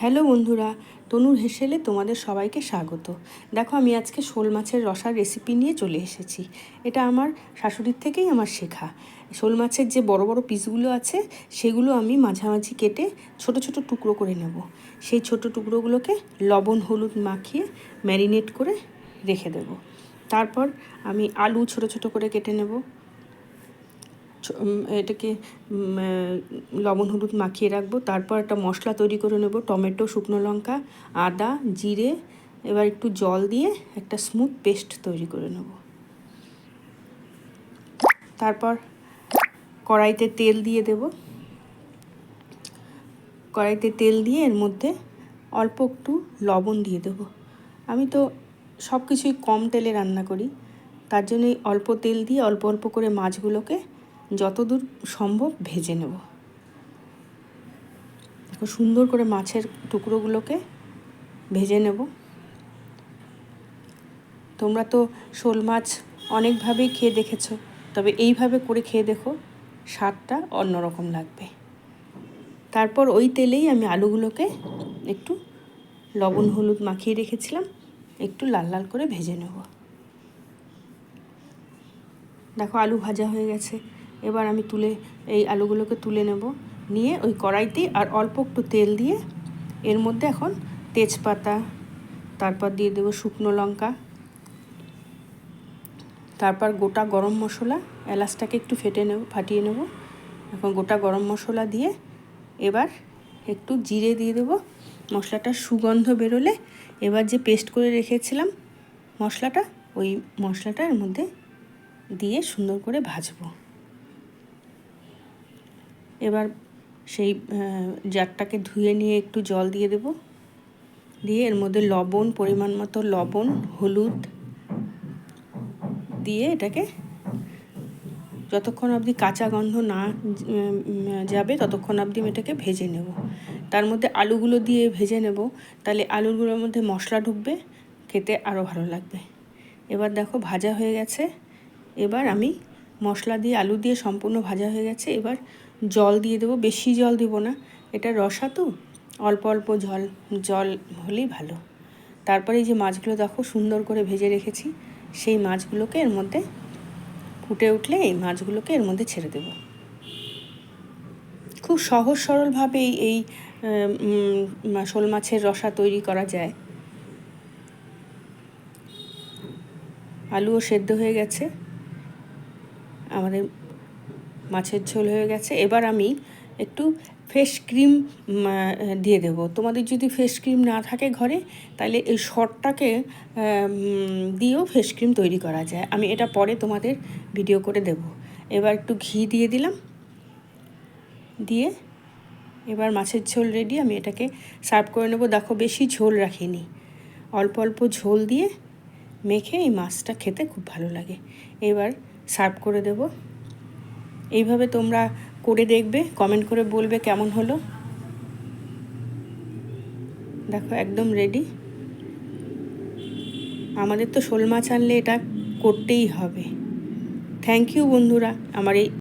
Hello বন্ধুরা, তনুর হেসেলে তোমাদের সবাইকে স্বাগত। দেখো, আমি আজকে শোল মাছের রসার রেসিপি নিয়ে চলে এসেছি। এটা আমার শাশুড়ির থেকেই আমার শেখা। শোল মাছের যে বড় বড় পিসগুলো আছে সেগুলো আমি মাঝামাঝি কেটে ছোট ছোট টুকরো করে নেব। সেই ছোট টুকরোগুলোকে লবণ হলুদ মাখিয়ে ম্যারিনেট করে রেখে দেব। তারপর আমি আলু ছোট ছোট করে কেটে নেব। এটাকে লবণ হলুদ মাখিয়ে রাখবো। তারপর একটা মশলা তৈরি করে নেব, টমেটো, শুকনো লঙ্কা, আদা, জিরে। এবার একটু জল দিয়ে একটা স্মুথ পেস্ট তৈরি করে নেব। তারপর কড়াইতে তেল দিয়ে দেব। কড়াইতে তেল দিয়ে এর মধ্যে অল্প একটু লবণ দিয়ে দেব। আমি তো সব কিছুই কম তেলে রান্না করি, তার জন্যই অল্প তেল দিয়ে অল্প অল্প করে মাছগুলোকে যতদূর সম্ভব ভেজে নেব। সুন্দর করে মাছের টুকরোগুলোকে ভেজে নেব। তোমরা তো শোল মাছ অনেকভাবেই খেয়ে দেখেছো, তবে এইভাবে করে খেয়ে দেখো, স্বাদটা অন্যরকম লাগবে। তারপর ওই তেলেই আমি আলুগুলোকে একটু লবণ হলুদ মাখিয়ে রেখেছিলাম, একটু লাল লাল করে ভেজে নেব। দেখো, আলু ভাজা হয়ে গেছে। এবার আমি এই আলুগুলোকে তুলে নেব। নিয়ে ওই কড়াইতে আর অল্প একটু তেল দিয়ে এর মধ্যে এখন তেজপাতা, তারপর দিয়ে দেবো শুকনো লঙ্কা, তারপর গোটা গরম মশলা, এলাচটাকে একটু ফাটিয়ে নেব। এখন গোটা গরম মশলা দিয়ে এবার একটু জিরে দিয়ে দেবো। মশলাটার সুগন্ধ বেরোলে এবার যে পেস্ট করে রেখেছিলাম মশলাটা, ওই মশলাটা এর মধ্যে দিয়ে সুন্দর করে ভাজবো। এবার সেই জারটাকে ধুয়ে নিয়ে একটু জল দিয়ে দেব। দিয়ে এর মধ্যে লবণ, পরিমাণ মতো লবণ, হলুদ দিয়ে এটাকে যতক্ষণ অবধি কাঁচা গন্ধ না যাবে ততক্ষণ অবধি এটাকে ভেজে নেব। তার মধ্যে আলুগুলো দিয়ে ভেজে নেব, তাহলে আলুগুলোর মধ্যে মশলা ঢুকবে, খেতে আরও ভালো লাগবে। এবার দেখো ভাজা হয়ে গেছে। এবার আমি মশলা দিয়ে আলু দিয়ে সম্পূর্ণ ভাজা হয়ে গেছে। এবার জল দিয়ে দেবো। বেশি জল দেবো না, এটা রসা তো, অল্প অল্প জল হলেই ভালো। তারপরে এই যে মাছগুলো দেখো সুন্দর করে ভেজে রেখেছি, সেই মাছগুলোকে এর মধ্যে ফুটে উঠলে এই মাছগুলোকে এর মধ্যে ছেড়ে দেব। খুব সহজ সরলভাবেই এই শোল মাছের রসা তৈরি করা যায়। আলুও সেদ্ধ হয়ে গেছে, আমাদের মাছের ঝোল হয়ে গেছে। এবার আমি একটু ফ্রেশ ক্রিম দিয়ে দেব। তোমাদের যদি ফ্রেশ ক্রিম না থাকে ঘরে, তাহলে এই শর্টটাকে দিয়েও ফ্রেশ ক্রিম তৈরি করা যায়। আমি এটা পরে তোমাদের ভিডিও করে দেব। এবার একটু ঘি দিয়ে দিলাম। দিয়ে এবার মাছের ঝোল রেডি। আমি এটাকে সার্ভ করে নেব। দেখো, বেশি ঝোল রাখিনি, অল্প অল্প ঝোল দিয়ে মেখে এই মাছটা খেতে খুব ভালো লাগে। এবার সার্ভ করে দেব। এইভাবে তোমরা করে দেখবে, কমেন্ট করে বলবে কেমন হলো। দেখো, একদম রেডি। আমাদের তো শোল মাছ আনলে এটা করতেই হবে। থ্যাংক ইউ বন্ধুরা, আমার এই